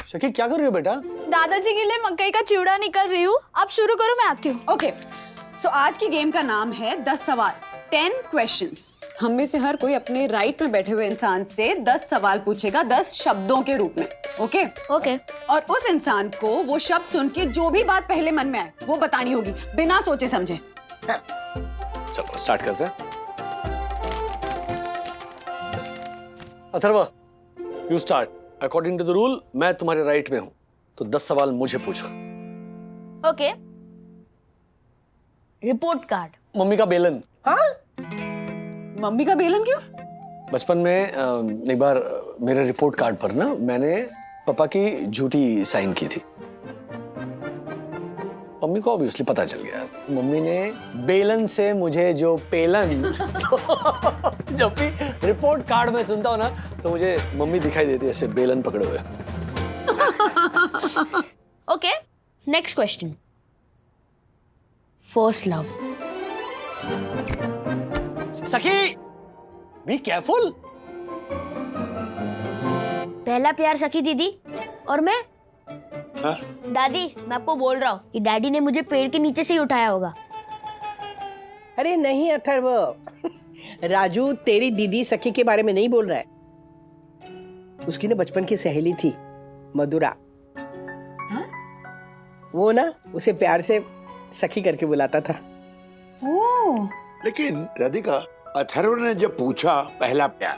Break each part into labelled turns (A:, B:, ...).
A: Shaky क्या कर रही हो बेटा?
B: दादाजी के लिए मकई का चिवड़ा निकल रही हूँ। आप शुरू करो, मैं आती हूँ।
C: ओके, सो आज की गेम का नाम है 10 सवाल 10 क्वेश्चंस। हम में से हर कोई अपने राइट में बैठे हुए इंसान से 10 सवाल पूछेगा 10 शब्दों के रूप में। Okay
B: okay.
C: और उस इंसान को वो शब्द सुन के जो भी बात पहले मन में आए वो बतानी होगी बिना सोचे समझे।
A: चलो स्टार्ट करते हैं। Atharva, you start. According to the rule मैं तुम्हारे राइट में हूं, तो 10 सवाल मुझे पूछो।
B: ओके। Report card.
A: मम्मी का बेलन।
D: हाँ?
C: मम्मी का बेलन क्यों?
A: बचपन में एक बार मेरे रिपोर्ट कार्ड पर ना मैंने पापा की झूठी साइन की थी। मम्मी को ऑब्वियसली पता चल गया। मम्मी ने बेलन से मुझे जो पेलन तो जब भी रिपोर्ट कार्ड में सुनता हूं ना तो मुझे मम्मी दिखाई देती है ऐसे बेलन पकड़े हुए।
B: Okay, next question. First love.
A: सखी, बी केयरफुल।
E: पहला प्यार सखी दीदी और मैं।
A: हाँ?
E: दादी, मैं आपको बोल रहा हूँ कि डैडी ने मुझे पेड़ के नीचे से ही उठाया होगा।
D: अरे नहीं अथर्व, राजू तेरी दीदी सखी के बारे में नहीं बोल रहा है। उसकी ना बचपन की सहेली थी मधुरा।
C: हाँ?
D: वो ना उसे प्यार से सखी करके बुलाता था।
C: ओह,
F: लेकिन राधिका, अथर्व ने जब पूछा पहला प्यार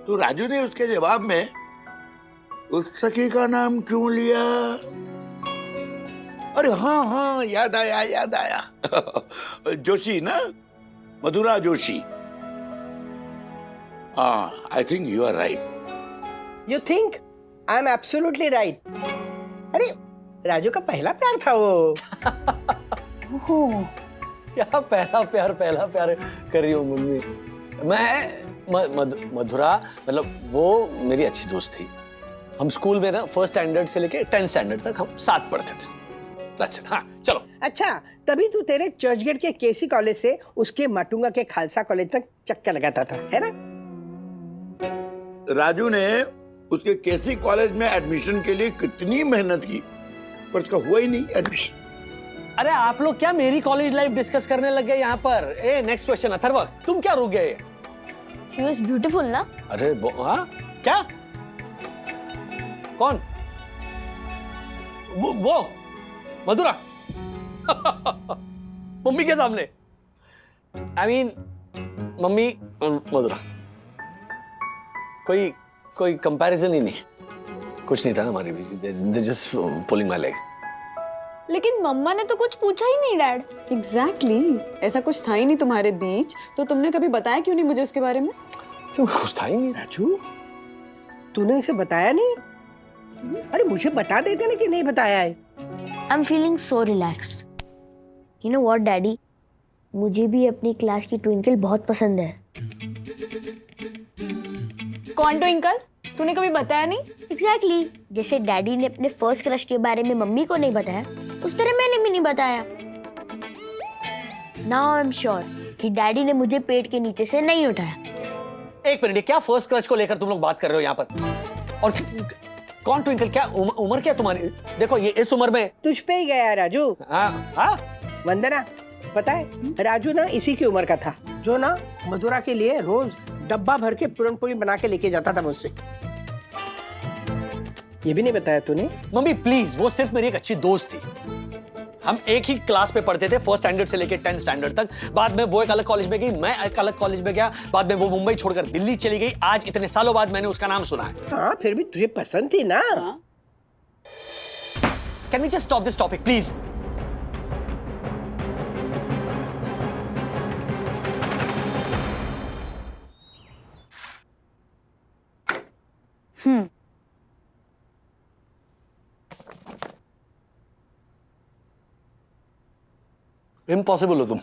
F: तो राजू ने उसके जवाब में उस सखी का नाम क्यों लिया? अरे हाँ हाँ, याद आया जोशी ना, मधुरा जोशी। हाँ, I think you are right.
D: You think I am absolutely right. अरे राजू का पहला प्यार था वो।
C: ओह,
A: क्या पहला प्यार कर रही हो मम्मी? मैं मधुरा, मतलब वो मेरी अच्छी दोस्त थी। हम स्कूल में ना फर्स्ट स्टैंडर्ड से लेके 10th स्टैंडर्ड तक हम साथ पढ़ते थे। That's it. हाँ, चलो।
D: अच्छा, तभी तू तेरे चर्चगेट के केसी कॉलेज से उसके माटुंगा के खालसा कॉलेज तक चक्कर लगाता था, है ना?
F: राजू ने उसके केसी कॉलेज में एडमिशन के लिए कितनी मेहनत की, पर उसका हुआ ही नहीं एडमिशन।
A: अरे आप लोग क्या मेरी कॉलेज लाइफ डिस्कस करने लग गए यहाँ पर? A next question. अथर्व, तुम क्या रुक गए?
E: She was beautiful ना?
A: अरे हाँ, क्या? कौन? वो मधुरा। मम्मी के सामने। I mean, मम्मी मधुरा। कोई कंपैरिजन ही नहीं, कुछ नहीं था हमारे बीच। They're just pulling my leg.
B: लेकिन मम्मा ने तो कुछ पूछा ही नहीं डैड।
C: एग्जैक्टली, ऐसा कुछ था ही नहीं तुम्हारे बीच, तो तुमने कभी बताया क्यों नहीं मुझे उसके बारे में?
A: कुछ था ही नहीं।
D: राजू, तूने इसे बताया नहीं? अरे मुझे बता देते ना कि नहीं बताया है।
E: I'm feeling so relaxed. You know what, Daddy? मुझे भी अपनी क्लास की ट्विंकल बहुत पसंद है।
B: कौन ट्विंकल? तूने कभी बताया नहीं?
E: Exactly. जैसे डैडी ने अपने फर्स्ट क्रश के बारे में मम्मी को नहीं बताया, उस तरह मैंने भी नहीं बताया। Now I'm sure कि डैडी ने मुझे पेट के नीचे से नहीं उठाया।
A: एक मिनट, क्या फर्स्ट क्रश को लेकर तुम लोग बात कर रहे हो यहाँ पर? और कौन ट्विंकल? क्या उम्र क्या तुम्हारी? देखो ये इस उम्र में
D: तुझ पे ही गया राजू।
A: हाँ?
D: वंदना, पता है राजू ना इसी की उम्र का था जो ना मधुरा के लिए रोज डब्बा भर के पूरन पूरी बना के लेके जाता था मुझसे। ये भी नहीं बताया तूने?
A: मम्मी प्लीज, वो सिर्फ मेरी एक अच्छी दोस्त थी। हम एक ही क्लास पे पढ़ते थे, फर्स्ट स्टैंडर्ड से लेके 10th स्टैंडर्ड तक। बाद में वो एक अलग कॉलेज में गई, मैं एक अलग कॉलेज में गया। बाद में वो मुंबई छोड़कर दिल्ली चली गई। आज इतने सालों बाद मैंने उसका नाम सुना है।
D: हाँ, फिर भी तुझे पसंद थी ना?
A: Can we just stop this topic please? Impossible हो तुम।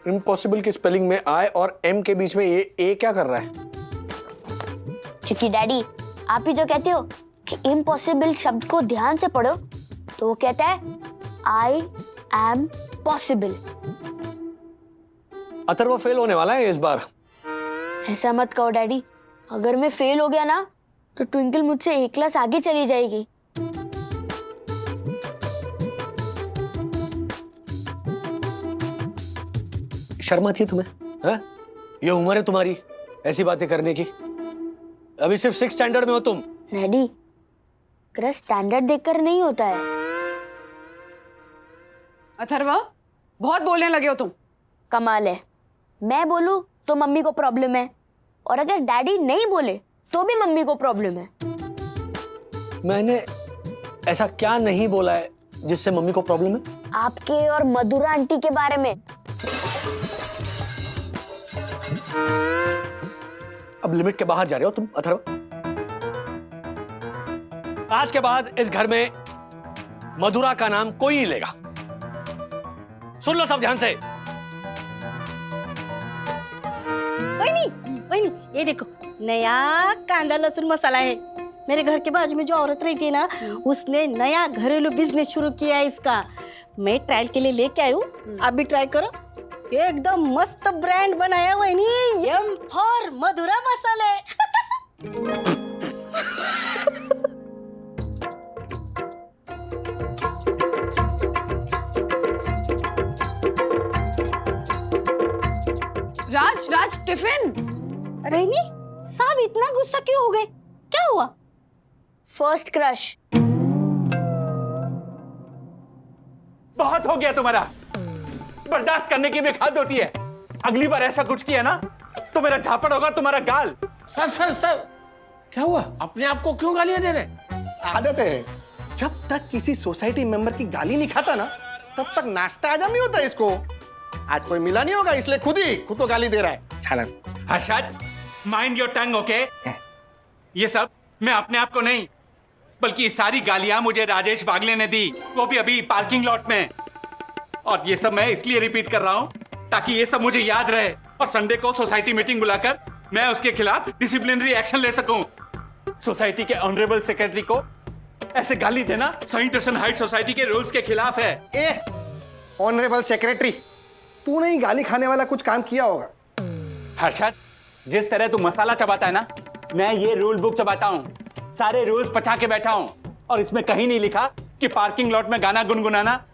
A: इम्पॉसिबल की स्पेलिंग में आई और एम के बीच में ए क्या कर रहा है?
E: क्योंकि डैडी, आप ही तो कहते हो कि इम्पॉसिबल शब्द को ध्यान से पढ़ो, तो वो कहता है I am possible.
A: Atharva fail होने वाला है इस बार।
E: ऐसा मत कहो डैडी, अगर मैं फेल हो गया ना तो ट्विंकल मुझसे एक क्लास आगे चली जाएगी।
A: शर्म आती है तुम्हें? हाँ? ये उम्र है तुम्हारी ऐसी बातें करने की? अभी सिर्फ 6th स्टैंडर्ड में हो तुम।
E: डैडी, क्रश स्टैंडर्ड देखकर नहीं होता है।
C: अथर्व, बहुत बोलने लगे हो तुम।
E: कमाल है, मैं बोलूं तो मम्मी को प्रॉब्लम है, और अगर डैडी नहीं बोले तो भी मम्मी को प्रॉब्लम है।
A: मैंने ऐसा क्या नहीं बोला है जिससे मम्मी को प्रॉब्लम है?
E: आपके और मधुरा आंटी के बारे में।
A: अब लिमिट के बाहर जा रहे हो तुम अथर्व। आज के बाद इस घर में मधुरा का नाम कोई नहीं लेगा। सुन लो सब ध्यान से।
G: वही ये देखो, नया कांदा लहसुन मसाला है। मेरे घर के बाजू में जो औरत रहती है ना, उसने नया घरेलू बिजनेस शुरू किया है इसका। मैं ट्रायल के लिए लेके आई हूँ, आप भी ट्राई करो। एकदम मस्त ब्रांड बनाया हुआ है नी, एम फॉर मधुरा मसाले।
C: राज टिफिन।
G: अरे नी, साहब इतना गुस्सा क्यों हो गए? क्या हुआ?
E: First crush.
H: बहुत हो गया तुम्हारा, बर्दाश्त करने की भी हद होती है। अगली बार ऐसा कुछ किया ना तो मेरा झापड़ होगा तुम्हारा गाल।
I: सर सर सर, क्या हुआ? अपने आप को क्यों गालियां दे रहे?
J: आदत है, जब तक किसी सोसाइटी मेंबर की गाली नहीं खाता ना, तब तक नाश्ता हजम नहीं होता इसको। आज कोई मिला नहीं होगा, इसलिए खुद को गाली दे रहा है। छालन।
H: Harshad, mind your tongue, okay? ये सब मैं अपने आप को नहीं, बल्कि ये सारी गालियां मुझे राजेश बागले ने दी, वो भी अभी पार्किंग लॉट में। और ये सब मैं इसलिए रिपीट कर रहा हूं ताकि ये सब मुझे याद रहे, और संडे को सोसाइटी मीटिंग बुलाकर मैं उसके खिलाफ डिसिप्लिनरी एक्शन ले सकूं। सोसाइटी के ऑनरेबल सेक्रेटरी को ऐसे गाली देना सही दर्शन हाइट सोसाइटी के रूल्स के खिलाफ है।
J: ए, ऑनरेबल सेक्रेटरी, तूने ही गाली खाने वाला कुछ काम किया होगा।
H: हर्षद, जिस तरह तू मसाला चबाता है ना, मैं ये रूल बुक चबाता हूँ। सारे रूल्स पचा के बैठा हूँ, और इसमें कहीं नहीं लिखा कि पार्किंग लॉट में गाना गुनगुनाना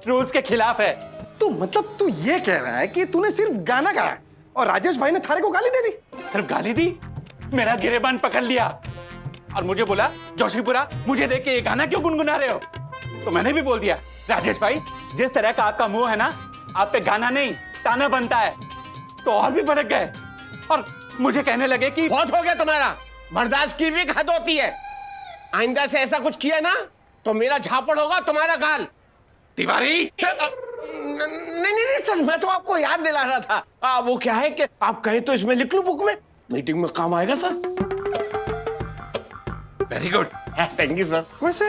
H: रूल्स के खिलाफ है।
J: तो मतलब तू ये कह रहा है कि तूने सिर्फ गाना गाया और राजेश भाई ने थारे को गाली दे दी?
H: सिर्फ गाली दी? मेरा गिरेबान पकड़ लिया और मुझे बोला, जोशीपुरा, मुझे देख के ये गाना क्यों गुनगुना रहे हो? तो मैंने भी बोल दिया, राजेश भाई, जिस तरह का आपका मुंह है ना, आप पे गाना नहीं ताना बनता है। तो और भी भड़क गए और मुझे कहने लगे कि
I: बहुत हो गया तुम्हारा, बर्दाश्त की भी हद होती है। आइंदा से ऐसा कुछ किया ना तो मेरा झापड़ होगा तुम्हारा गाल।
H: तिवारी,
I: नहीं सर, मैं तो आपको याद दिला रहा था। वो क्या है कि आप कहे तो इसमें लिख लूं बुक में, मीटिंग में काम आएगा sir.
H: Very good,
I: thank you sir.
J: वैसे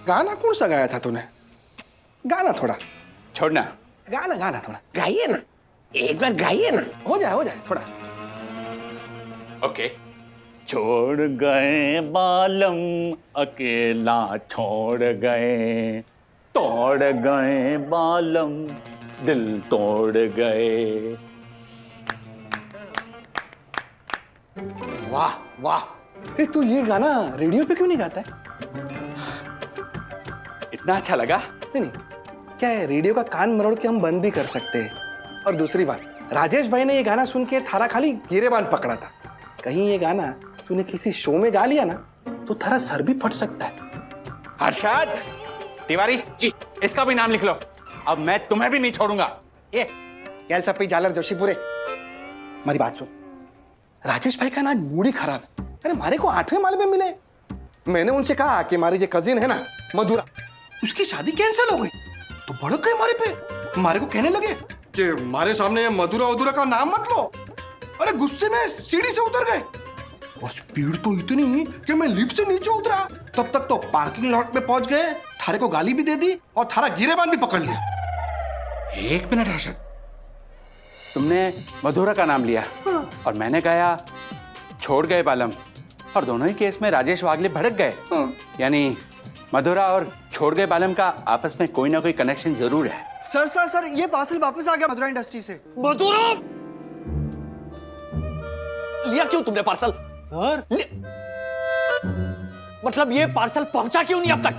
J: गाना कौन सा गाया था तूने? गाना थोड़ा
H: छोड़ना।
J: गाना थोड़ा
I: गाइए ना, एक बार गाइए ना।
J: हो जाए थोड़ा।
H: ओके। छोड़ गए बालम अकेला छोड़ गए, तोड़ गए बालम दिल तोड़ गए।
J: वाह वाह, ए, तू ये गाना रेडियो पे क्यों नहीं गाता है?
H: इतना अच्छा लगा?
J: नहीं, क्या है, रेडियो का कान मरोड़ के हम बंद भी कर सकते हैं। और दूसरी बात, राजेश भाई ने ये गाना सुन के थारा खाली गिरेबान पकड़ा था। कहीं ये गाना तूने किसी शो में गा लिया ना तो थारा सर भी फट सकता है।
H: हर्षद, तिवारी जी, इसका भी नाम लिख लो। अब मैं तुम्हें भी नहीं छोड़ूंगा।
J: ए, गैल सप्पी जालर जोशीपुरे, हमारी बात सुन। राजेश भाई का ना मूड ही खराब है। अरे मारे को 8वें माले में मिले। मैंने उनसे कहा कि हमारी जो कजिन है ना मधुरा, उसकी शादी कैंसिल हो गई। तो भड़क गए हमारे पे, हमारे को कहने लगे कि हमारे सामने मधुरा उधुरा का नाम मत लो। अरे गुस्से में सीढ़ी से उतर गए, और स्पीड तो इतनी कि मैं लिफ्ट से नीचे उतरा। तब तक तो पार्किंग लॉट में पहुंच गए, थारे को गाली भी दे दी और थारा गिरेबान भी पकड़ लिया।
H: एक मिनट हर्षद, तुमने मधुरा का नाम लिया और मैंने कहा छोड़ गए बालम, और दोनों ही केस में राजेश वागले भड़क गए। यानी मधुरा और छोड़ गए बालम का आपस में कोई ना कोई कनेक्शन जरूर है।
K: सर ये पार्सल वापस आ गया मधुरा इंडस्ट्री से।
A: लिया क्यों तुमने पार्सल?
J: सर
A: मतलब ये पार्सल पहुंचा क्यों नहीं अब तक?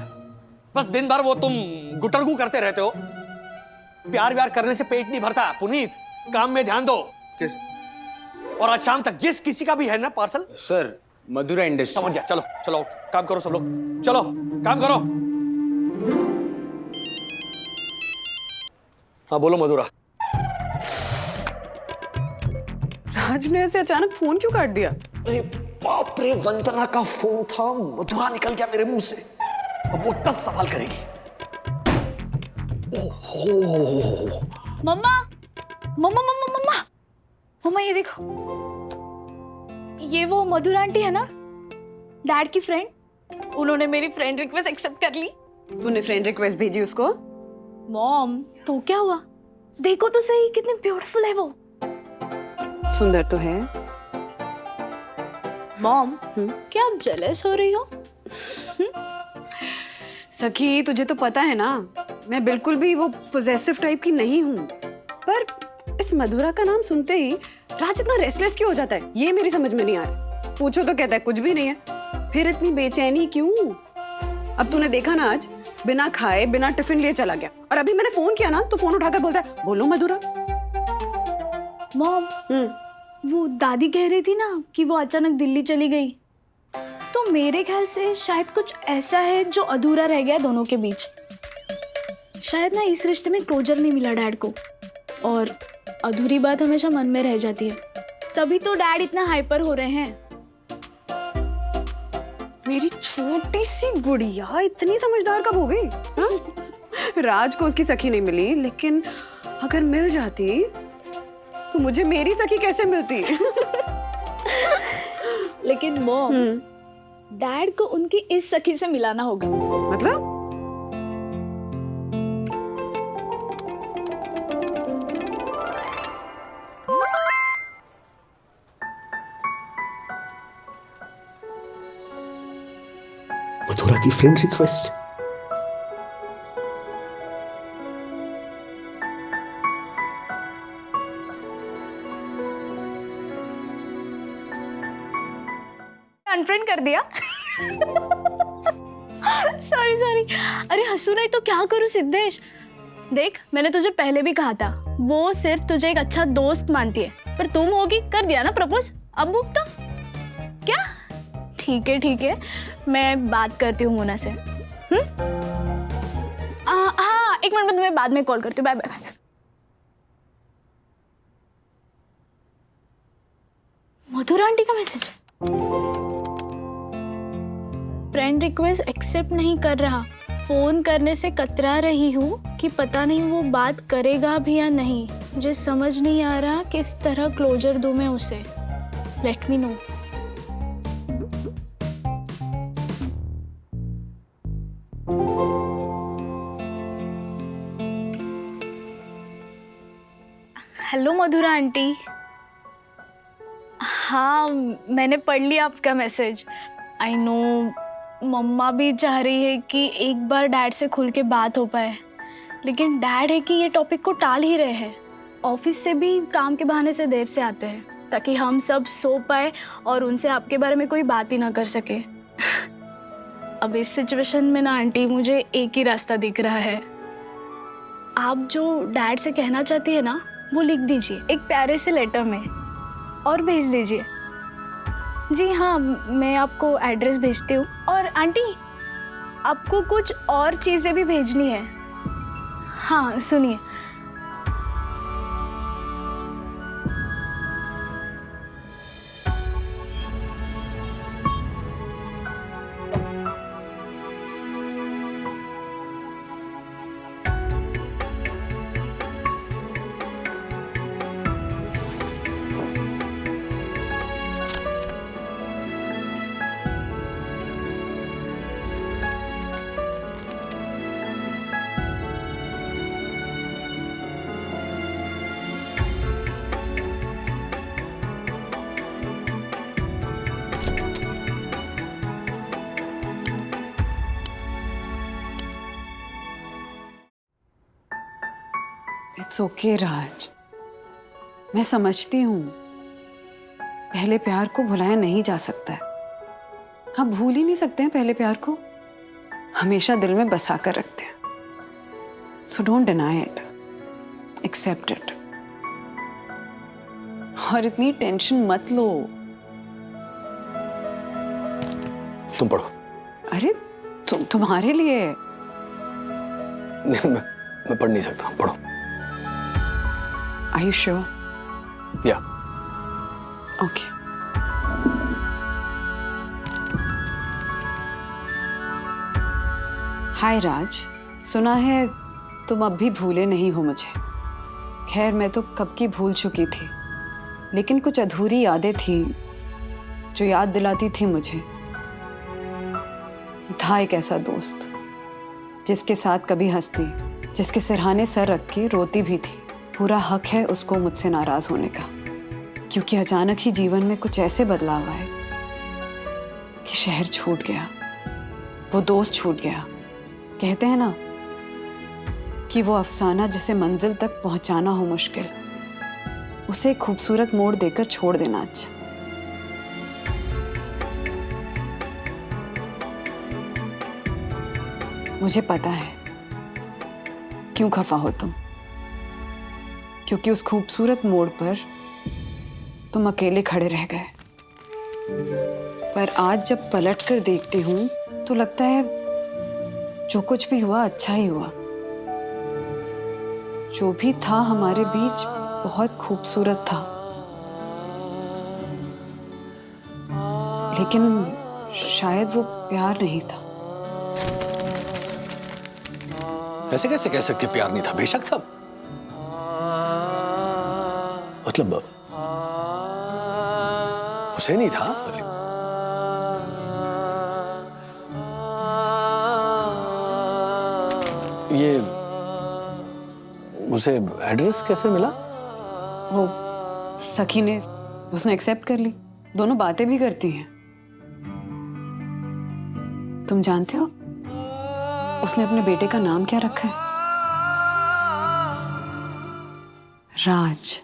A: बस दिन भर वो तुम गुटरगू करते रहते हो। प्यार व्यार करने से पेट नहीं भरता पुनीत, काम में ध्यान दो। और आज शाम तक जिस किसी का भी है ना पार्सल।
K: सर मधुरा इंडस्ट्री।
A: समझ गया, चलो चलो काम करो सब लोग, चलो काम करो। हाँ बोलो मधुरा।
C: राज ने ऐसे अचानक फोन क्यों काट दिया?
A: अरे बाप रे, वंदना का फोन था, मधुरा निकल गया मेरे मुंह से। अब वो 10 सवाल करेगी। ओहो
B: मम्मा मम्मा मम्मा मम्मा मम्मा, ये देखो, ये वो मधुरा आंटी है ना, डैड की फ्रेंड। उन्होंने मेरी फ्रेंड रिक्वेस्ट एक्सेप्ट कर ली।
C: तूने फ्रेंड रिक्वेस्ट भेजी उसको?
B: मॉम तो क्या हुआ, देखो तो सही कितनी ब्यूटीफुल है वो।
C: सुंदर तो है।
B: मॉम क्या आप जेलस हो रही हो?
C: सखी तुझे तो पता है ना, मैं बिल्कुल भी वो पोजेसिव टाइप की नहीं हूँ, पर इस मधुरा का नाम सुनते ही राज इतना रेस्टलेस क्यों हो जाता है, ये मेरी समझ में नहीं आ रहा। पूछो तो कहता है कुछ भी नहीं है, फिर इतनी बेचैनी क्यों? अब तूने देखा ना, आज बिना खाए बिना टिफिन लिए चला गया, और अभी मैंने फोन किया ना तो फोन उठाकर बोलता है बोलो मधुरा।
B: मॉम वो दादी कह रही थी ना कि वो अचानक दिल्ली चली गई, तो मेरे ख्याल से शायद कुछ ऐसा है जो अधूरा रह गया दोनों के बीच। शायद ना इस रिश्ते में क्लोजर नहीं मिला डैड को, और अधूरी बात हमेशा मन में रह जाती है, तभी तो डैड इतना हाइपर हो रहे हैं।
C: मेरी छोटी सी गुड़िया इतनी समझदार कब हो गई? हाँ? राज को उसकी सखी नहीं मिली, लेकिन अगर मिल जाती तो मुझे मेरी सखी कैसे मिलती?
B: लेकिन मॉम डैड को उनकी इस सखी से मिलाना होगा।
C: मतलब?
A: मधुरा की फ्रेंड रिक्वेस्ट।
B: अनफ्रेंड कर दिया। सॉरी सॉरी, अरे हंसू नहीं तो क्या करूं सिद्धेश। देख मैंने तुझे पहले भी कहा था, वो सिर्फ तुझे एक अच्छा दोस्त मानती है, पर तुम होगी कर दिया ना प्रपोज। अब बुक तो क्या? ठीक है, मैं बात करती हूँ मोना से। हाँ 1 मिनट में तुम्हें बाद में कॉल करती हूँ। Bye bye. मधुरा आंटी का मैसेज, फ्रेंड रिक्वेस्ट एक्सेप्ट नहीं कर रहा, फोन करने से कतरा रही हूँ कि पता नहीं वो बात करेगा भी या नहीं। मुझे समझ नहीं आ रहा किस तरह क्लोजर दूं मैं उसे। Let me know. हेलो मधुरा आंटी। हाँ मैंने पढ़ लिया आपका मैसेज। आई नो मम्मा भी चाह रही है कि एक बार डैड से खुल के बात हो पाए, लेकिन डैड है कि ये टॉपिक को टाल ही रहे हैं। ऑफिस से भी काम के बहाने से देर से आते हैं ताकि हम सब सो पाए और उनसे आपके बारे में कोई बात ही ना कर सके। अब इस सिचुएशन में ना आंटी मुझे एक ही रास्ता दिख रहा है। आप जो डैड से कहना चाहती है ना वो लिख दीजिए एक प्यारे से लेटर में और भेज दीजिए। जी हाँ मैं आपको एड्रेस भेजती हूँ। और आंटी आपको कुछ और चीज़ें भी भेजनी है। हाँ सुनिए,
C: इट्स ओके राज, मैं समझती हूँ पहले प्यार को भुलाया नहीं जा सकता है, हम भूल ही नहीं सकते हैं पहले प्यार को, हमेशा दिल में बसा कर रखते हैं। So don't deny it, accept it. और इतनी टेंशन मत लो।
A: तुम पढ़ो।
C: अरे तुम्हारे लिए।
A: नहीं, मैं पढ़ नहीं सकता, पढ़ो।
C: Are you sure?
A: या
C: Okay. हाय राज, सुना है तुम अब भी भूले नहीं हो मुझे। खैर मैं तो कब की भूल चुकी थी, लेकिन कुछ अधूरी यादें थी जो याद दिलाती थी मुझे। था एक ऐसा दोस्त जिसके साथ कभी हंसती, जिसके सिरहाने सर रख के रोती भी थी। पूरा हक है उसको मुझसे नाराज होने का, क्योंकि अचानक ही जीवन में कुछ ऐसे बदलाव आए कि शहर छूट गया, वो दोस्त छूट गया। कहते हैं ना कि वो अफसाना जिसे मंजिल तक पहुंचाना हो मुश्किल, उसे एक खूबसूरत मोड़ देकर छोड़ देना अच्छा। मुझे पता है क्यों खफा हो तुम, क्योंकि उस खूबसूरत मोड़ पर तुम अकेले खड़े रह गए। पर आज जब पलट कर देखती हूं तो लगता है जो कुछ भी हुआ अच्छा ही हुआ। जो भी था हमारे बीच बहुत खूबसूरत था, लेकिन शायद वो प्यार नहीं था।
A: ऐसे कैसे कह सकते प्यार नहीं था? बेशक था। मतलब उसे नहीं था। ये उसे एड्रेस कैसे मिला?
C: वो सखी ने, उसने एक्सेप्ट कर ली। दोनों बातें भी करती हैं। तुम जानते हो उसने अपने बेटे का नाम क्या रखा है? राज।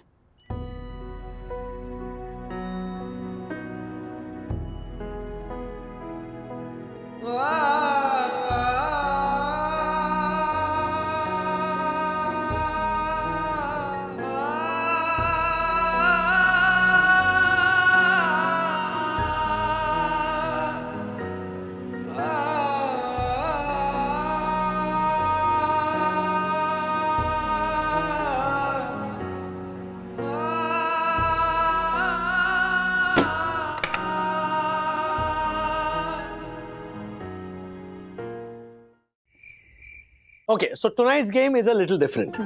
A: Okay, so tonight's game is a little different.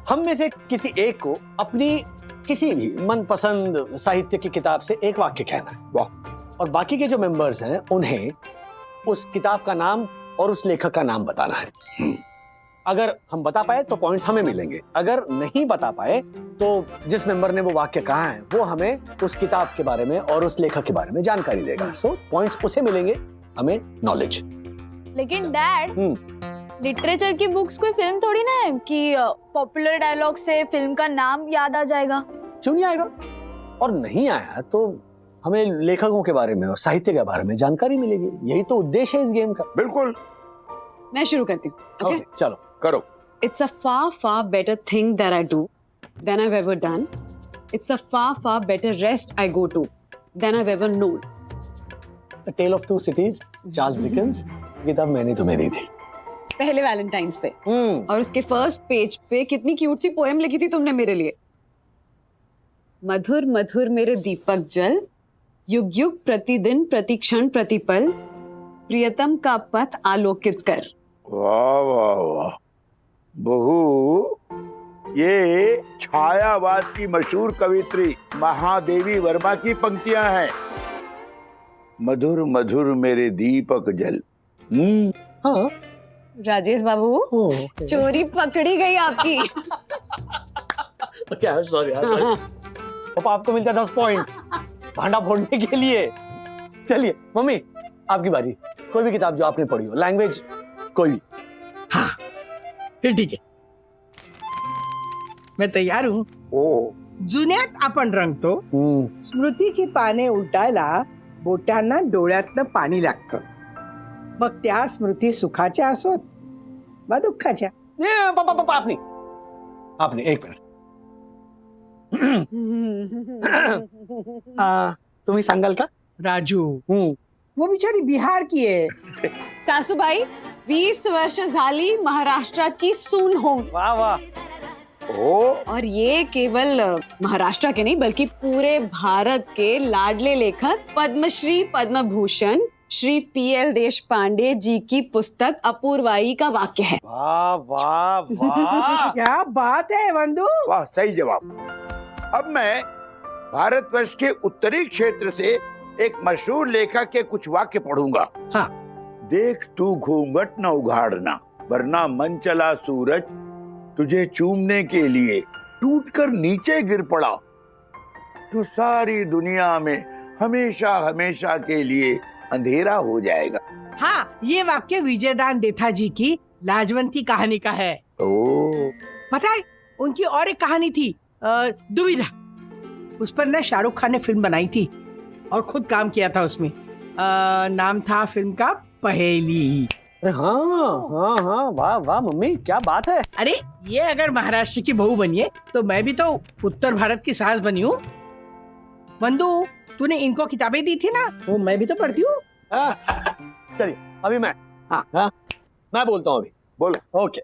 A: हम में से किसी एक को अपनी किसी भी मनपसंद साहित्य की किताब से एक वाक्य कहना है।
F: वाह।
A: और बाकी के जो मेंबर्स हैं उन्हें उस किताब का नाम और उस लेखक का नाम बताना है। अगर हम बता पाए तो पॉइंट्स हमें मिलेंगे, अगर नहीं बता पाए तो जिस मेंबर ने वो वाक्य कहा है वो हमें उस किताब के बारे में और उस लेखक के बारे में जानकारी देगा। सो पॉइंट्स उसे मिलेंगे, हमें नॉलेज।
B: लेकिन डैड, लिटरेचर की बुक्स कोई फिल्म थोड़ी ना है कि पॉपुलर डायलॉग से फिल्म का नाम याद आ जाएगा।
A: क्यों नहीं आएगा? और नहीं आया तो हमें लेखकों के बारे में और साहित्य के बारे में जानकारी मिलेगी। यही तो उद्देश्य है इस गेम का।
F: बिल्कुल।
C: मैं शुरू करती हूँ।
A: Okay, चलो
F: करो।
C: It's a far, far better thing that I do than I've ever done. It's a far, far better rest I go to than I've ever known.
A: A Tale of Two Cities, Charles Dickens. किताब मैंने तुम्हें दी थी
C: पहले Valentine's पे। और उसके first page पे कितनी क्यूट सी पोएम लिखी थी तुमने मेरे लिए। मधुर मधुर मेरे दीपक जल, युग युग प्रतिदिन प्रतिक्षण प्रतिपल, प्रियतम का पथ आलोकित कर।
F: वाह वाह वाह बहू, ये छायावाद की मशहूर कवित्री महादेवी वर्मा की पंक्तियां हैं। मधुर मधुर मेरे दीपक जल।
A: हाँ
C: राजेश बाबू, चोरी पकड़ी गई आपकी।
A: क्या? सॉरी यार। पापा आपको मिलता 10 पॉइंट भांडा फोड़ने के लिए। चलिए मम्मी, आपकी बारी। कोई भी किताब जो आपने पढ़ी हो, लैंग्वेज कोई भी।
D: हाँ फिर ठीक है, मैं तैयार हूँ।
F: ओ
D: जुन्यात आपण रंगतो, स्मृतीची पाने उलटायला बोटांना डोळ्यातलं पाणी लागतं. मग त्या स्मृती सुखाच्या असोत वा दुःखाच्या.
A: आपने एक मिनिट. तुम्ही सांगाल का?
D: राजू, वो बिचारी बिहार की आहे.
C: सासूबाई 20 वर्ष झाली महाराष्ट्राची सून होऊन.
A: वाह वाह.
C: और ये केवल महाराष्ट्र के नहीं बल्कि पूरे भारत के लाडले लेखक पद्मश्री पद्म भूषण श्री पीएल देशपांडे जी की पुस्तक अपूर्वाई का वाक्य है.
A: वाह वाह वाह.
D: क्या बात है वंदू.
F: वाह, सही जवाब. अब मैं भारतवर्ष के उत्तरी क्षेत्र से एक मशहूर लेखक के कुछ वाक्य पढ़ूंगा.
D: हाँ.
F: देख तू घूंघट न उघाड़ना, वरना मन चला सूरज तुझे चूमने के लिए टूटकर नीचे गिर पड़ा तो सारी दुनिया में हमेशा हमेशा के लिए अंधेरा हो जाएगा.
D: हाँ, ये वाक्य विजयदान देथा जी की लाजवंती कहानी का है.
F: ओ,
D: पता है उनकी और एक कहानी थी दुविधा. उस पर ना शाहरुख खान ने फिल्म बनाई थी और खुद काम किया था उसमें. नाम था फिल्म का पहेली.
A: हाँ हाँ हाँ. वाह वाह मम्मी, क्या बात है.
D: अरे ये अगर महाराष्ट्र की बहू बनी है तो मैं भी तो उत्तर भारत की सास बनी हूँ. वंदू, तूने इनको किताबें दी थी ना, वो मैं भी तो पढ़ती हूँ.
A: चलिए अभी मैं. हाँ, मैं बोलता हूँ अभी. बोलो. ओके.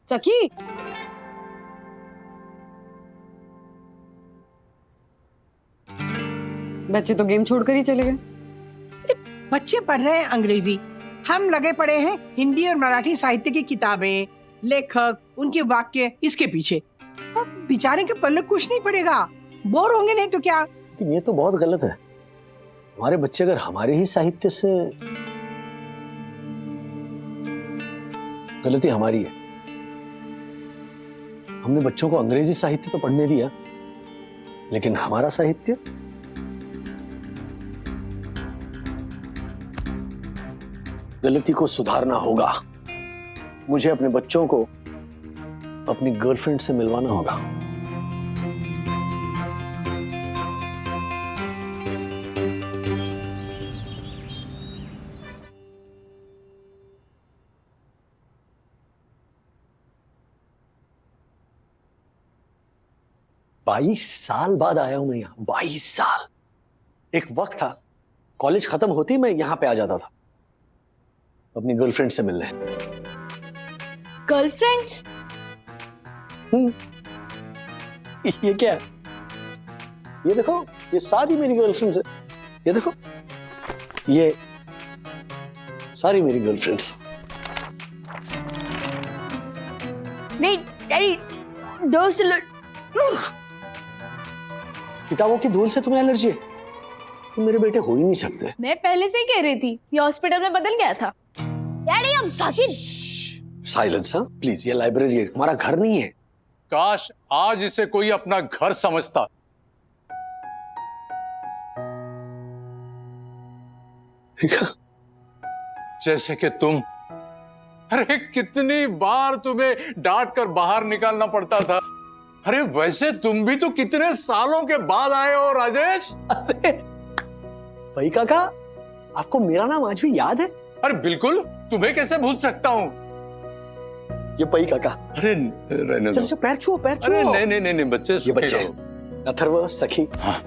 C: सखी, बच्चे तो गेम छोड़कर ही चले गए.
D: बच्चे पढ़ रहे हैं अंग्रेजी, हम लगे पड़े हैं हिंदी और मराठी साहित्य की किताबें, लेखक, उनके वाक्य, इसके पीछे. अब बेचारे के पल्ले कुछ नहीं पड़ेगा, बोर होंगे नहीं तो क्या.
A: ये तो बहुत गलत है. हमारे बच्चे अगर हमारे ही साहित्य से. गलती हमारी है. हमने बच्चों को अंग्रेजी साहित्य तो पढ़ने दिया, लेकिन हमारा साहित्य. गलती को सुधारना होगा. मुझे अपने बच्चों को अपनी गर्लफ्रेंड से मिलवाना होगा. बाईस साल बाद आया हूं मैं यहाँ. 22 साल. एक वक्त था कॉलेज खत्म होती मैं यहाँ पे आ जाता था अपनी गर्लफ्रेंड से मिलने.
B: गर्लफ्रेंड्स?
A: ये क्या है? ये देखो, ये सारी मेरी गर्लफ्रेंड्स है. ये देखो, ये सारी मेरी गर्लफ्रेंड्स.
E: नहीं डैडी, दोस्त
A: किताबों की धूल से तुम्हें एलर्जी है? तुम मेरे बेटे हो ही नहीं सकते.
B: मैं पहले से ही कह रही थी, ये हॉस्पिटल में बदल गया था.
E: डैडी अब साकिब.
A: साइलेंस. हाँ प्लीज. ये लाइब्रेरी है, हमारा घर नहीं है.
L: काश आज इसे कोई अपना घर समझता. जैसे कि तुम. अरे कितनी बार तुम्हें डांट कर बाहर निकालना पड़ता था. अरे वैसे तुम भी तो कितने सालों के बाद आए हो राजेश.
A: अरे भाई काका, आपको मेरा नाम आज भी याद है?
L: अरे बिल्कुल, तुम्हें कैसे भूल सकता हूँ.
A: ये पई काका.
L: अरे रहने दो.
A: चल पैर छुओ, पैर छुओ.
L: अरे नहीं बच्चे.
A: ये बच्चे अथर्व, सखी. हाँ.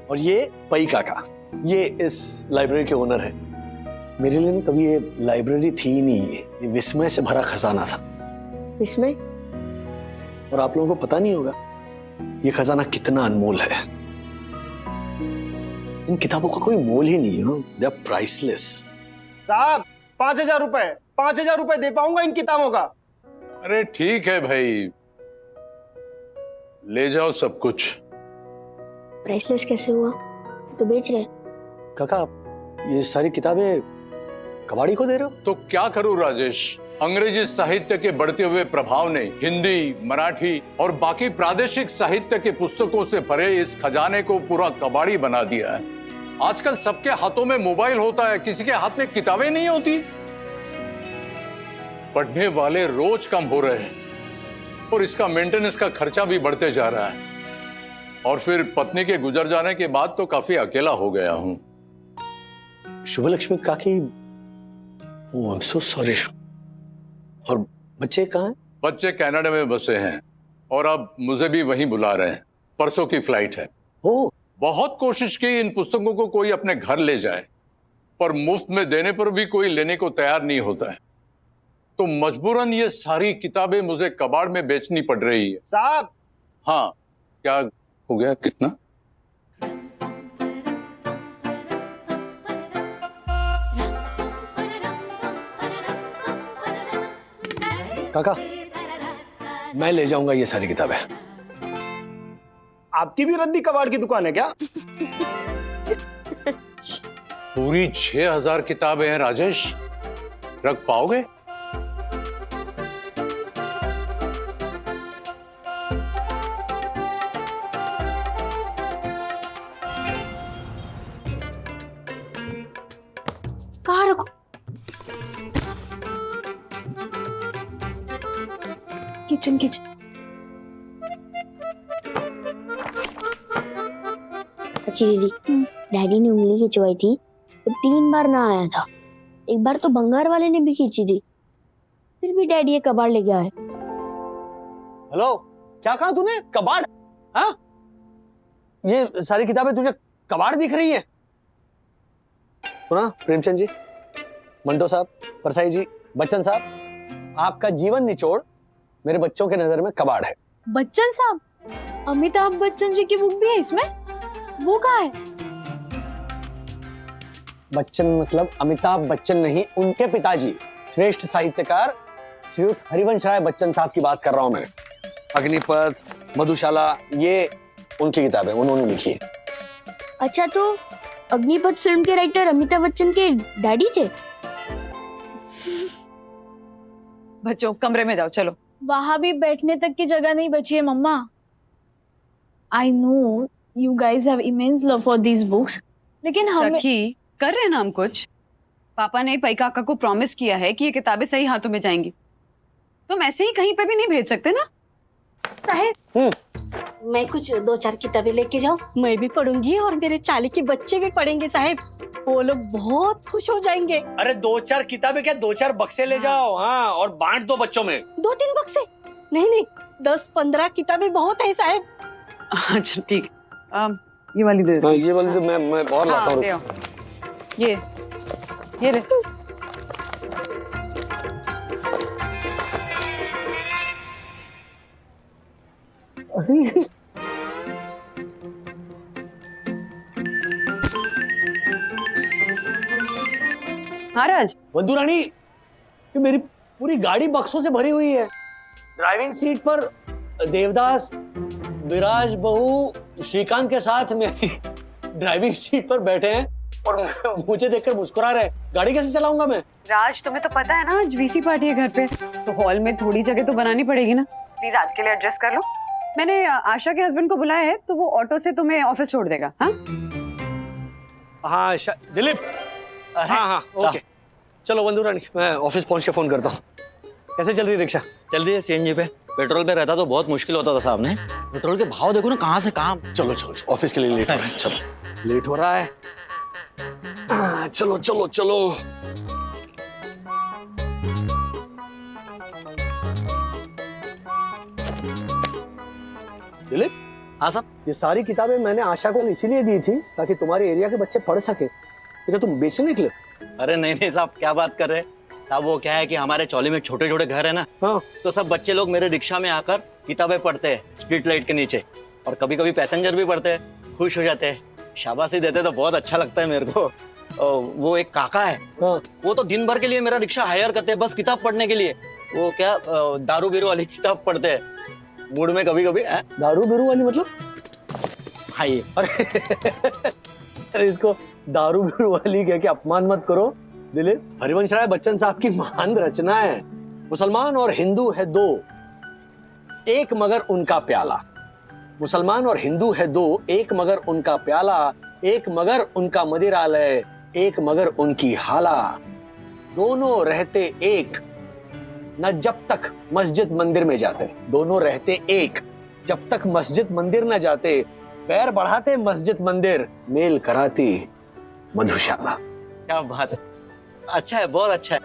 A: और ये पई काका, ये इस लाइब्रेरी के ओनर है. मेरे लिए कभी ये लाइब्रेरी थी ही नहीं. ये विस्मय से भरा खजाना था.
E: विस्मय?
A: और आप लोगों को पता नहीं होगा ये खजाना कितना अनमोल है. इन किताबों का कोई मोल ही नहीं है. They are priceless.
K: साहब 5,000 रुपए, 5,000 रुपए दे पाऊंगा इन किताबों का.
L: अरे ठीक है भाई, ले जाओ सब कुछ.
E: प्राइसलेस कैसे हुआ? तो बेच रहे.
A: काका, ये सारी किताबें कबाड़ी को दे रहे हो?
L: तो क्या करूं राजेश, अंग्रेजी साहित्य के बढ़ते हुए प्रभाव ने हिंदी, मराठी और बाकी प्रादेशिक साहित्य के पुस्तकों से भरे इस खजाने को पूरा कबाड़ी बना दिया है. आजकल सबके हाथों में मोबाइल होता है, किसी के हाथ में किताबें नहीं होती. पढ़ने वाले रोज कम हो रहे हैं और इसका मेंटेनेंस का खर्चा भी बढ़ते जा रहा है. और फिर पत्नी के गुजर जाने के बाद तो काफी अकेला हो गया हूँ।
A: शुभलक्ष्मी काकी, ओह आई एम सो सॉरी। और बच्चे कहाँ हैं?
L: बच्चे कनाडा में बसे हैं और अब मुझे भी वहीं बुला रहे हैं। परसों की फ्लाइट है।
A: ओह,
L: बहुत कोशिश की इन पुस्तकों को कोई अपने घर ले जाए, पर मुफ्त में देने पर भी कोई लेने को तैयार नहीं होता है। तो मजबूरन ये सारी किताबें मुझे कबाड़ में बेचनी पड़ रही है।
K: साहब,
L: हाँ, क्या हो गया? कितना?
A: काका, मैं ले जाऊंगा ये सारी किताबें।
K: आपकी भी रद्दी कबाड़ की दुकान है क्या?
L: पूरी 6000 किताबें हैं राजेश, रख पाओगे?
G: कहाँ रखो?
B: Kitchen kitchen.
E: सखी दीदी, डैडी ने उंगली खिंचवाई थी तो 3 बार ना आया था। एक बार तो भंगार वाले ने भी खींची थी, फिर भी डैडी ये कबाड़ ले गया है।
A: हेलो, क्या कहा तूने? कबाड़? हाँ, ये सारी किताबें तुझे कबाड़ दिख रही है? सुना प्रेमचंद जी, मंटो साहब, परसाई जी, बच्चन साहब, आपका जीवन निचोड़ मेरे बच्चों के नजर में कबाड़ है।
B: बच्चन साहब, अमिताभ बच्चन जी की बुक भी है इसमें? वो कहाँ है?
A: बच्चन मतलब अमिताभ बच्चन नहीं, उनके पिताजी श्रेष्ठ साहित्यकार श्रीयुत हरिवंश राय बच्चन साहब की बात कर रहा हूं मैं। अग्निपथ, मधुशाला, ये उनकी किताबें उन्होंने लिखी है।
E: अच्छा, तो अग्निपथ फिल्म के राइटर अमिताभ बच्चन के डैडी थे?
C: बच्चों कमरे में जाओ, चलो।
B: वहां भी बैठने तक की जगह नहीं बची है mamma. I know you guys have immense love for these books, लेकिन हमें
C: सखी, कर रहे हैं ना हम कुछ। पापा ने पई काका को प्रॉमिस किया है कि ये किताबें सही हाथों में जाएंगी। तुम ऐसे ही कहीं पे भी नहीं भेज सकते ना।
G: साहेब, मैं कुछ 2-4 किताबें लेके जाऊं, मैं भी पढ़ूंगी और मेरे चाली के बच्चे भी पढ़ेंगे साहेब। वो लोग बहुत खुश हो जाएंगे।
A: अरे 2-4 किताबें क्या, 2-4 बक्से ले जाओ। हाँ, और बांट दो बच्चों में।
G: 2-3 बक्से नहीं, 10-15 किताबें बहुत है साहेब।
C: अच्छा ठीक है, ये वाली दे दो।
A: ये वाली तो मैं और लाता हूँ।
C: दे आओ। ये ले। हाँ राज,
A: बंधु रानी, ये मेरी पूरी गाड़ी बक्सों से भरी हुई है। ड्राइविंग सीट पर देवदास, विराज बहू श्रीकांत के साथ मेरी ड्राइविंग सीट पर बैठे हैं और मुझे देखकर मुस्कुरा रहे। गाड़ी कैसे चलाऊंगा मैं?
C: राज तुम्हें तो पता है ना आज वीसी पार्टी है घर पे, तो हॉल में थोड़ी जगह तो बनानी पड़ेगी ना। प्लीज आज के लिए एडजस्ट कर लो। मैंने आशा के हस्बैंड को बुलाया है, तो वो ऑटो से तुम्हें ऑफिस छोड़ देगा। हाँ
A: हाँ दिलीप, हाँ ओके, चलो बंधु रानी, मैं ऑफिस पहुंच के फोन करता हूँ। कैसे चल रही है रिक्शा?
M: चल रही है सीएनजी पे। पेट्रोल पे रहता तो बहुत मुश्किल होता था साहब ने। पेट्रोल के भाव देखो ना, कहाँ से कहाँ।
A: चलो ऑफिस के लिए लेट हो रहा है। चलो लेट हो रहा है। चलो चलो चलो। दिलीप,
M: हाँ साहब।
A: ये सारी किताबें मैंने आशा को इसीलिए दी थी ताकि तुम्हारे एरिया के बच्चे पढ़ सके। क्या तुम बेचने निकले?
M: अरे नहीं साहब, क्या बात कर रहे हैं साहब। वो क्या है कि हमारे चौली में छोटे छोटे घर है ना,
A: हाँ।
M: तो सब बच्चे लोग मेरे रिक्शा में आकर किताबें पढ़ते हैं स्ट्रीट लाइट के नीचे, और कभी कभी पैसेंजर भी पढ़ते हैं, खुश हो जाते हैं, शाबाशी देते, तो बहुत अच्छा लगता है मेरे को। वो एक काका है,
A: हाँ।
M: वो तो दिन भर के लिए मेरा रिक्शा हायर करते हैं बस किताब पढ़ने के लिए। वो क्या दारू बीरू वाली किताब पढ़ते हैं मूड में कभी कभी।
A: दारू बीरू वाली मतलब?
M: हाँ ये।
A: अरे इसको दारू बीरू वाली कह के अपमान मत करो दिलीप। हरिवंश राय बच्चन साहब की महान रचना है। मुसलमान और हिंदू है दो, एक मगर उनका प्याला। मुसलमान और हिंदू है दो, एक मगर उनका प्याला, एक मगर उनका मदिरालय, एक मगर उनकी हाला। दोनों रहते एक न जब तक मस्जिद मंदिर में जाते। दोनों रहते एक जब तक मस्जिद मंदिर न जाते। पैर बढ़ाते मस्जिद मंदिर, मेल कराती मधुशाला।
M: क्या बात है, अच्छा है, बहुत अच्छा है।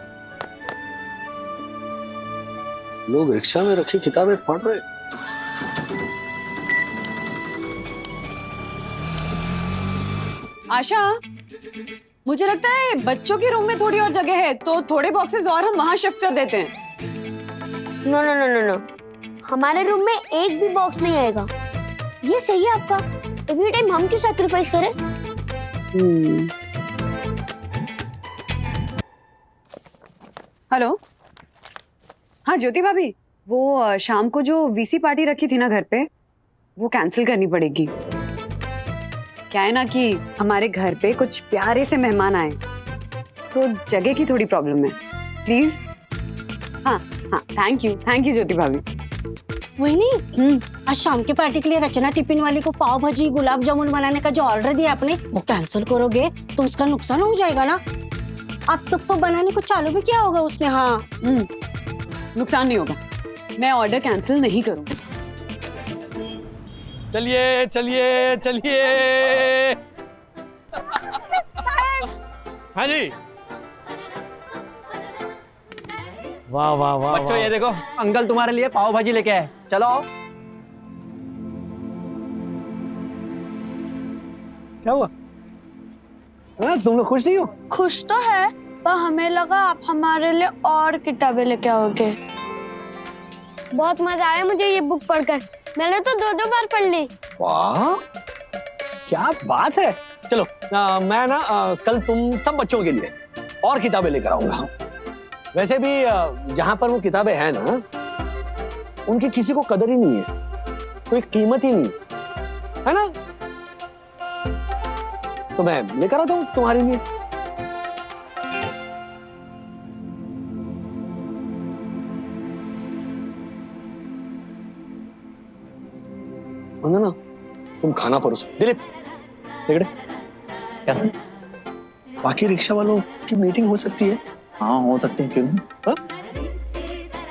A: लोग रिक्शा में रखी किताबें पढ़ रहे।
C: आशा, मुझे लगता है बच्चों के रूम में थोड़ी और जगह है, तो थोड़े बॉक्सेस और हम वहां शिफ्ट कर देते हैं।
E: No no no no no, हमारे रूम में एक भी बॉक्स नहीं आएगा। ये सही है आपका। एवरी टाइम हम क्यों सैक्रिफाइस करें?
C: हेलो, हाँ ज्योति भाभी, वो शाम को जो वीसी पार्टी रखी थी ना घर पे, वो कैंसिल करनी पड़ेगी। क्या है ना कि हमारे घर पे कुछ प्यारे से मेहमान आए, तो जगह की थोड़ी प्रॉब्लम है। प्लीज। हाँ हाँ, थैंक यू ज्योति भाभी।
G: वही नहीं, आज शाम की पार्टी के लिए रचना टिफिन वाली को पाव भाजी गुलाब जामुन बनाने का जो ऑर्डर दिया आपने, वो कैंसिल करोगे तो उसका नुकसान हो जाएगा ना। अब तक तो बनाने को चालू भी किया होगा उसने। हाँ,
C: नुकसान नहीं होगा, मैं ऑर्डर कैंसिल नहीं करूंगी।
A: चलिए चलिए चलिए। हाँ जी, वाह वाह वाह।
N: बच्चों ये देखो, अंकल तुम्हारे लिए पाव भाजी लेके आए, चलो आओ।
A: क्या हुआ? तुम लोग खुश नहीं हो?
B: खुश तो है, पर हमें लगा आप हमारे लिए और किताबें लेके आओगे।
E: बहुत मजा आया मुझे ये बुक पढ़कर। मैंने तो 2-2 बार पढ़ ली।
A: वाह, क्या बात है। चलो मैं ना कल तुम सब बच्चों के लिए और किताबें लेकर आऊंगा। वैसे भी जहां पर वो किताबें हैं ना, उनकी किसी को कदर ही नहीं है, कोई कीमत ही नहीं है ना। तो मैं लेकर आता हूं तुम्हारे लिए। ना तुम खाना परोसो। दिलीप, देखड़े
N: कैसे?
A: बाकी रिक्शा वालों की मीटिंग हो सकती है?
N: हाँ हो सकती है, क्यों नहीं।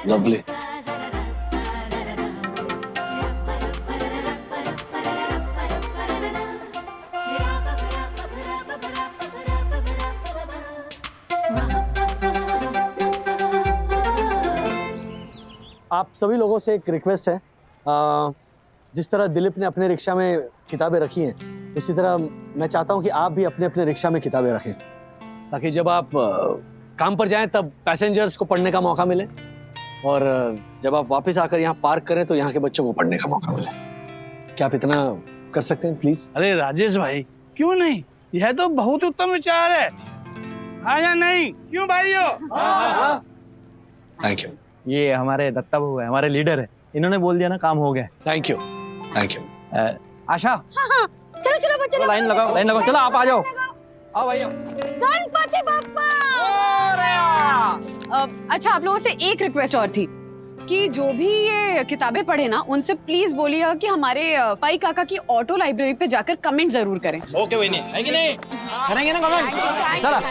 A: लवली। आप सभी लोगों से एक रिक्वेस्ट है, जिस तरह दिलीप ने अपने रिक्शा में किताबें रखी हैं, उसी तरह मैं चाहता हूं कि आप भी अपने अपने रिक्शा में किताबें रखें, ताकि जब आप काम पर जाएं तब पैसेंजर्स को पढ़ने का मौका मिले, और जब आप वापस आकर यहाँ पार्क करें तो यहाँ के बच्चों को पढ़ने का मौका मिले। क्या आप इतना कर सकते हैं प्लीज?
O: अरे राजेश भाई, क्यों नहीं, यह तो बहुत उत्तम विचार है। हाँ या नहीं, क्यों भाइयों?
A: Thank you.
N: ये हमारे दत्ता बहू है, हमारे लीडर है, इन्होंने बोल दिया ना, काम हो गया।
A: Thank you thank you.
N: Asha,
G: हाँ, चलो चलो बच्चे,
N: लाइन लगाओ, चलो आप आ जाओ, आओ भैया।
G: गणपति बप्पा।
C: अच्छा, आप लोगों से एक रिक्वेस्ट और थी कि जो भी ये किताबें पढ़े ना, उनसे प्लीज बोलिएगा कि हमारे पाई काका की ऑटो लाइब्रेरी पे जाकर कमेंट जरूर करें।
N: ओके वही नहीं है कि नहीं, करेंगे ना कमेंट। चला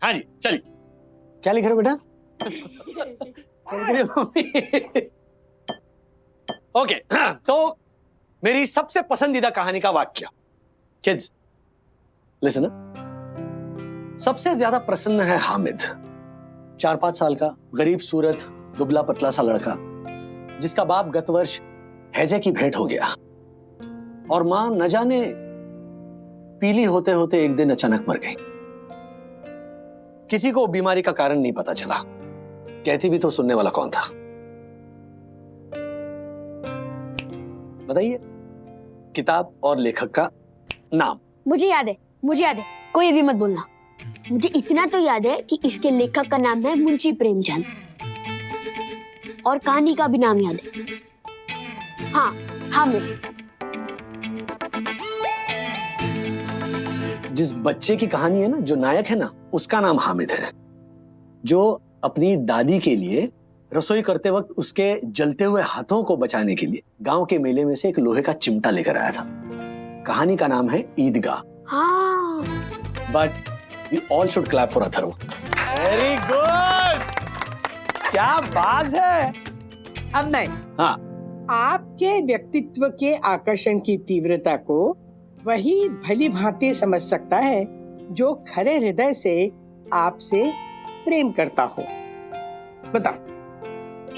A: हाँ जी, चलिए। क्या लिख रहे हो बेटा? ओके, तो मेरी सबसे पसंदीदा कहानी का वाक्य। Kids listen. सबसे ज्यादा प्रसन्न है हामिद, 4-5 साल का गरीब सूरत दुबला पतला सा लड़का, जिसका बाप गत वर्ष हैजे की भेंट हो गया और मां न जाने पीली होते होते एक दिन अचानक मर गई। किसी को बीमारी का कारण नहीं पता चला, कहती भी तो सुनने वाला कौन था? बताइए, किताब और लेखक का नाम।
E: मुझे याद है, कोई अभी मत बोलना। मुझे इतना तो याद है कि इसके लेखक का नाम है मुंशी प्रेमचंद, और कहानी का भी नाम याद है। हाँ, हामिद।
A: जिस बच्चे की कहानी है ना, जो नायक है ना, उसका नाम हामिद है, जो अपनी दादी के लिए रसोई करते वक्त उसके जलते हुए हाथों को बचाने के लिए गांव के मेले में से एक लोहे का चिमटा लेकर आया था। कहानी का नाम है ईदगाह,
E: हाँ
A: but we all should clap for Atharva. Very good, क्या बात है।
D: अब नहीं,
A: हाँ,
D: आपके व्यक्तित्व के आकर्षण की तीव्रता को वही भली भांति समझ सकता है जो खरे हृदय से आपसे प्रेम करता हो। बताओ।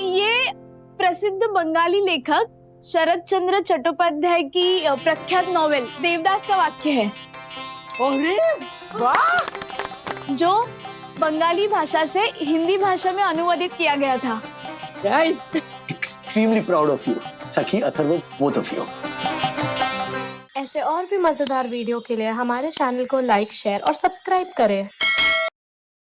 B: ये प्रसिद्ध बंगाली लेखक शरद चंद्र चट्टोपाध्याय की प्रख्यात नॉवेल देवदास का वाक्य है।
D: अरे वाह!
B: जो बंगाली भाषा से हिंदी भाषा में अनुवादित किया गया था।
A: एक्सट्रीमली प्राउड ऑफ यू सखी, अथर्व, बोथ ऑफ यू।
P: ऐसे और भी मजेदार वीडियो के लिए हमारे चैनल को लाइक, शेयर और सब्सक्राइब करें।